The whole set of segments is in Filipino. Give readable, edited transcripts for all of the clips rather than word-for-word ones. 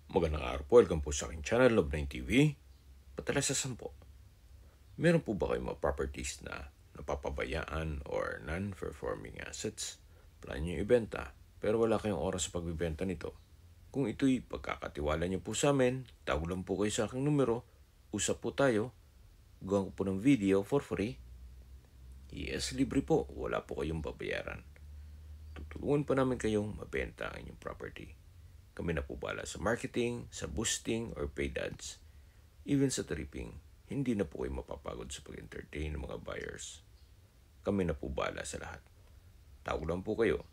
Magandang araw po, welcome po sa aking channel, Love9 TV. Patala sa 10. Meron po ba kayong mga properties na napapabayaan or non-performing assets? Plan nyo ibenta, pero wala kayong oras sa pagbibenta nito. Kung ito'y pagkakatiwala nyo po sa amin, tawag lang po kayo sa aking numero, usap po tayo, gawa ko po ng video for free. Yes, libre po, wala po kayong babayaran. Tutulungan pa namin kayong mabenta ang inyong property. Kami na po bala sa marketing, sa boosting, or paid ads. Even sa tripping, hindi na po kayo mapapagod sa pag-entertain ng mga buyers. Kami na po bala sa lahat. Tawag lang po kayo.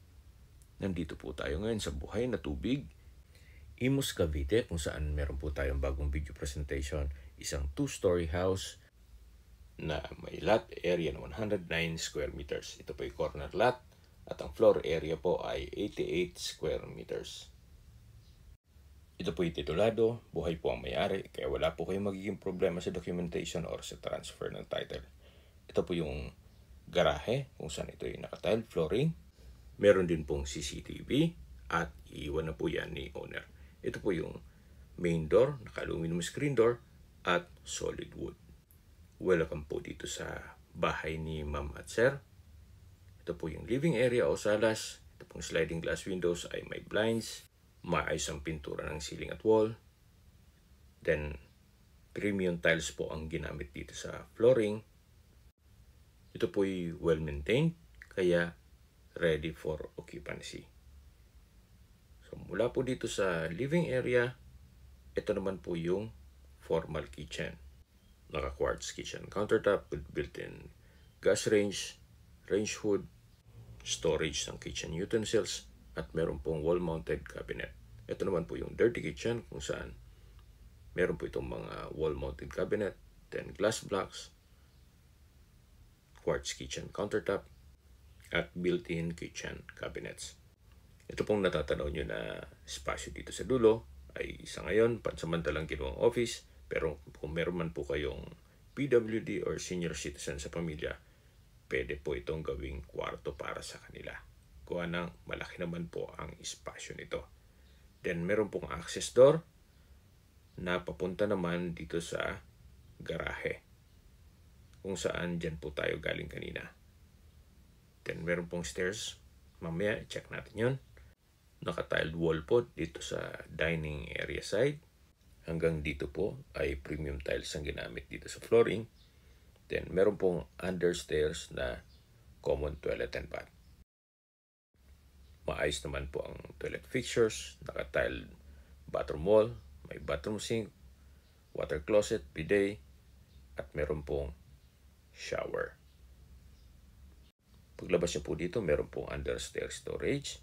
Nandito po tayo ngayon sa Buhay na Tubig, Imus, Cavite, kung saan meron po tayong bagong video presentation. Isang 2-story house na may lot area na 109 square meters. Ito po ay corner lot at ang floor area po ay 88 square meters. Ito po yung titulado, buhay po ang may-ari, kaya wala po kayong magiging problema sa documentation or sa transfer ng title. Ito po yung garahe, kung saan ito yung naka-tile flooring. Meron din pong CCTV at iiwan na po yan ni owner. Ito po yung main door, naka-aluminum screen door at solid wood. Welcome po dito sa bahay ni ma'am at sir. Ito po yung living area o salas. Ito pong sliding glass windows ay may blinds. Maayos ang pintura ng ceiling at wall. Then, premium tiles po ang ginamit dito sa flooring. Ito po ay well-maintained, kaya ready for occupancy. So, mula po dito sa living area, ito naman po yung formal kitchen. Naka-quartz kitchen countertop with built-in gas range, range hood, storage ng kitchen utensils, at meron pong wall-mounted cabinet. Ito naman po yung dirty kitchen kung saan meron po itong mga wall-mounted cabinet, then glass blocks, quartz kitchen countertop, at built-in kitchen cabinets. Ito pong natatanaw nyo na espasyo dito sa dulo ay sa ngayon pansamantalang ginawang office, pero kung meron man po kayong PWD or senior citizen sa pamilya, pwede po itong gawing kwarto para sa kanila. Kuha ng malaki naman po ang espasyo nito. Then meron pong access door na papunta naman dito sa garahe, kung saan dyan po tayo galing kanina. Then meron pong stairs, mamaya i-check natin yun. Naka-tiled wall po dito sa dining area side. Hanggang dito po ay premium tiles ang ginamit dito sa flooring. Then meron pong understairs na common toilet and bath. Maayos naman po ang toilet fixtures, naka-tiled bathroom wall, may bathroom sink, water closet, bidet, at meron pong shower. Paglabas niyo po dito, meron pong understairs storage,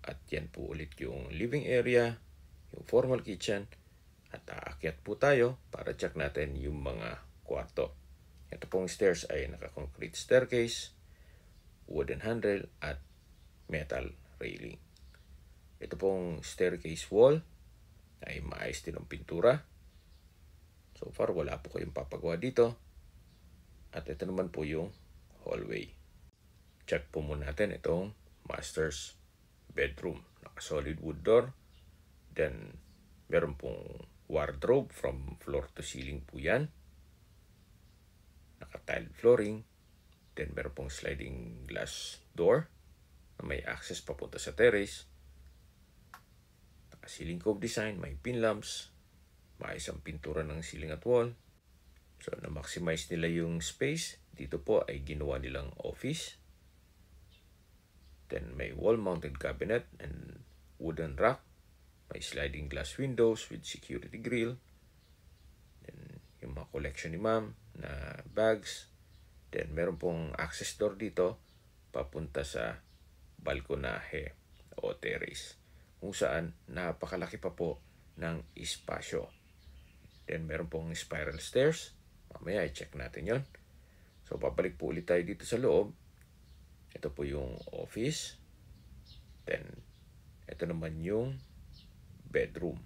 at yan po ulit yung living area, yung formal kitchen, at aakyat po tayo para check natin yung mga kwarto. Ito pong stairs ay naka-concrete staircase, wooden handle, at metal railing. Ito pong staircase wall ay maayos din ang pintura. So far, wala po kayong papagawa dito. At ito naman po yung hallway. Check po muna natin itong master's bedroom. Naka-solid wood door. Then, meron pong wardrobe from floor to ceiling po yan. Naka-tiled flooring. Then, meron pong sliding glass door na may access papunta sa terrace. Naka-ceiling cove design, may pin lamps. Maayos ang pintura ng ceiling at wall. So, na-maximize nila yung space. Dito po ay ginawa nilang office. Then, may wall-mounted cabinet and wooden rack. May sliding glass windows with security grill. Then, yung mga collection ni ma'am na bags. Then, meron pong access door dito papunta sa balkonahe o terrace, kung saan napakalaki pa po ng espasyo. Then, meron pong spiral stairs. Mamaya, i-check natin yon. So, babalik po ulit tayo dito sa loob. Ito po yung office. Then, ito naman yung bedroom.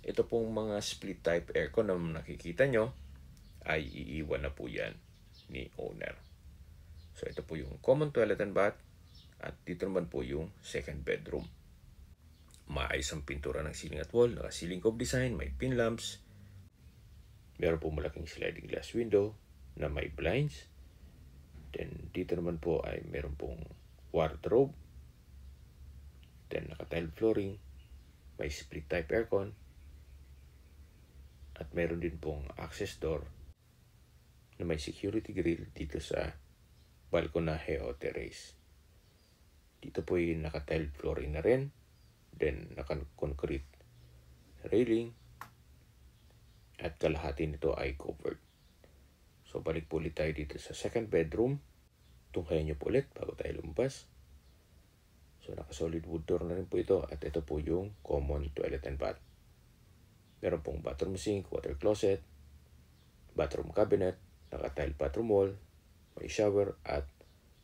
Ito pong mga split type aircon na nakikita nyo ay iiwan na po yan ni owner. So, ito po yung common toilet and bath. At dito naman po yung second bedroom. Maayos ang pintura ng ceiling at wall, naka-ceiling cove design, may pin lamps. Meron po malaking sliding glass window na may blinds. Then dito naman po ay meron pong wardrobe. Then naka-tile flooring, may split type aircon. At meron din pong access door na may security grill dito sa balkonahe o terrace. Dito po yung naka-tile flooring na rin. Then naka-concrete railing. At kalahati nito ay covered. So balik po ulit tayo dito sa second bedroom. Tunghayan nyo po ulit bago tayo lumabas. So naka-solid wood door na rin po ito. At ito po yung common toilet and bath. Meron pong bathroom sink, water closet, bathroom cabinet, naka-tile bathroom wall, may shower at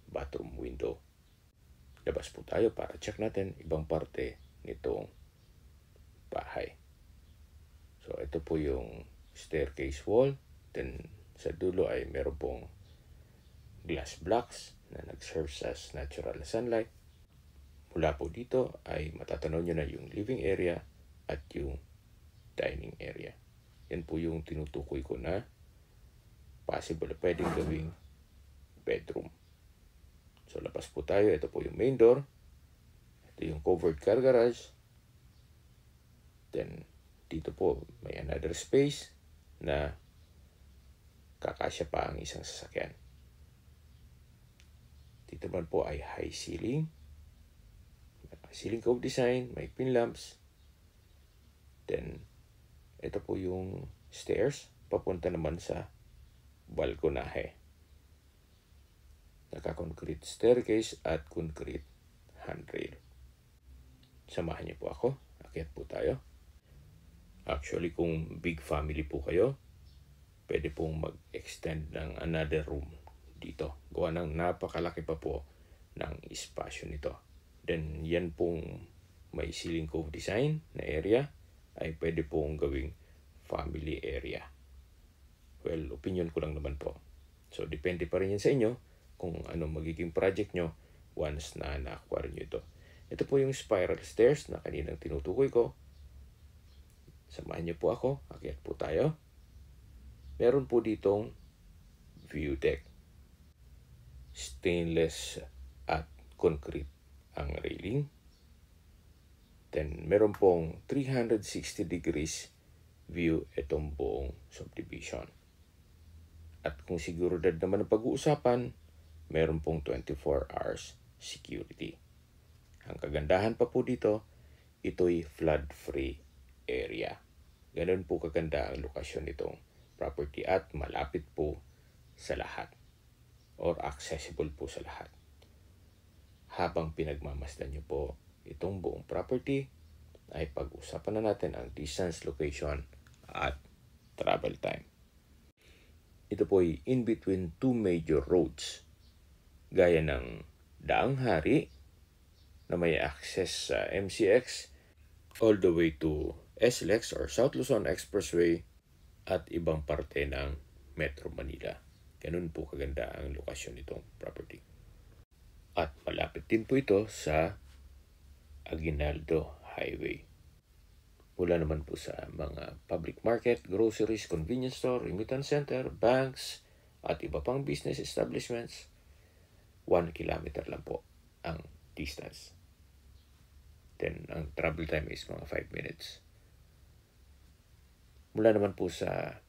bathroom window. Labas po tayo para check natin ibang parte nitong bahay. So ito po yung staircase wall. Then sa dulo ay meron pong glass blocks na nag-serves as natural sunlight. Mula po dito ay matatanaw nyo na yung living area at yung dining area. Yan po yung tinutukoy ko na possible pwedeng gawing bedroom. So labas po tayo. Ito po yung main door. Ito yung covered car garage. Then dito po may another space na kakasya pa ang isang sasakyan. Dito man po ay high ceiling. Ceiling cove design, may pin lamps. Then ito po yung stairs papunta naman sa balkonahe. Naka-concrete staircase at concrete handrail. Samahan niyo po ako. Akyat po tayo. Actually, kung big family po kayo, pwede pong mag-extend ng another room dito. Gawa ng napakalaki pa po ng espasyo nito. Then, yan pong may ceiling cove design na area ay pwede pong gawing family area. Well, opinion ko lang naman po. So, depende pa rin yan sa inyo kung ano magiging project nyo once na na-acquire nyo ito. Ito po yung spiral stairs na kaninang tinutukoy ko. Samahan niyo po ako. Akyat po tayo. Meron po ditong view deck. Stainless at concrete ang railing. Then, meron pong 360 degrees view itong buong subdivision. At kung seguridad naman ang pag-uusapan, meron pong 24 hours security. Ang kagandahan pa po dito, ito'y flood-free area. Ganun po kaganda ang lokasyon nitong property at malapit po sa lahat or accessible po sa lahat. Habang pinagmamasdan nyo po itong buong property, ay pag-usapan na natin ang distance, location at travel time. Ito po ay in between two major roads gaya ng Daang Hari na may access sa MCX all the way to SLEX or South Luzon Expressway at ibang parte ng Metro Manila. Ganun po kaganda ang lokasyon nitong property. At malapit din po ito sa Aguinaldo Highway. Mula naman po sa mga public market, groceries, convenience store, remittance center, banks, at iba pang business establishments, 1 kilometer lang po ang distance. Then, ang travel time is mga 5 minutes. Mula naman po sa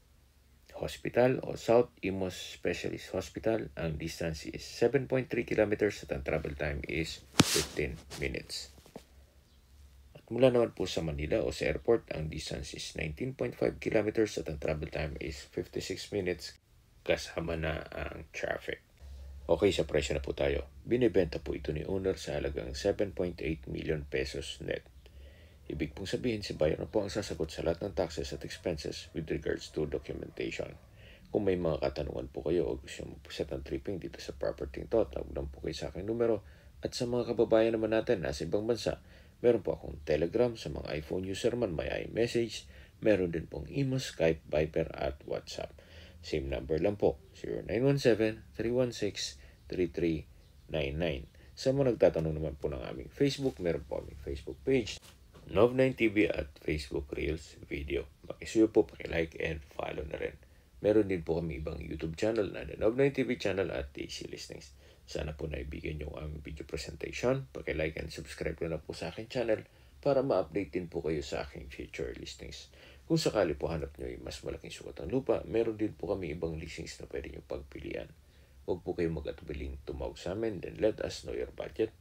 hospital o South Imos Specialist Hospital, ang distance is 7.3 kilometers at ang travel time is 15 minutes. At mula naman po sa Manila o sa airport, ang distance is 19.5 kilometers at ang travel time is 56 minutes kasama na ang traffic. Okay, sa presyo na po tayo. Binibenta po ito ni owner sa halagang 7.8 million pesos net. Ibig pong sabihin, si buyer na po ang sasagot sa lahat ng taxes at expenses with regards to documentation. Kung may mga katanungan po kayo o gusto nyo mag-set ng tripping dito sa property ito, tawag lang po kayo sa aking numero. At sa mga kababayan naman natin nasa ibang bansa, meron po akong Telegram sa mga iPhone user man, may iMessage. Meron din pong email, Skype, Viber at WhatsApp. Same number lang po, 0917-316-3399. Sa mga nagtatanong naman po ng aming Facebook, meron po aming Facebook page Nov9 TV at Facebook Reels video. Makisuyo po, like and follow na rin. Meron din po kami ibang YouTube channel na The Nov9 TV channel at TC Listings. Sana po naibigan yung aming video presentation. Like and subscribe na po sa aking channel para ma-update din po kayo sa aking future listings. Kung sakali po hanap nyo yung mas malaking sukat ng lupa, meron din po kami ibang listings na pwede nyo pagpilian. Huwag po kayong mag-atubiling tumawag sa amin, then let us know your budget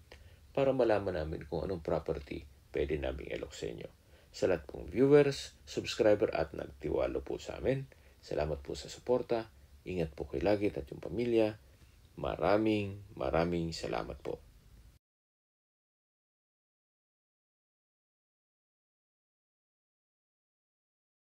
para malaman namin kung anong property pwede namin ilok sa inyo. Sa lahat pong viewers, subscriber at nagtiwalo po sa amin, salamat po sa suporta. Ingat po kayo lagi at yung pamilya. Maraming salamat po.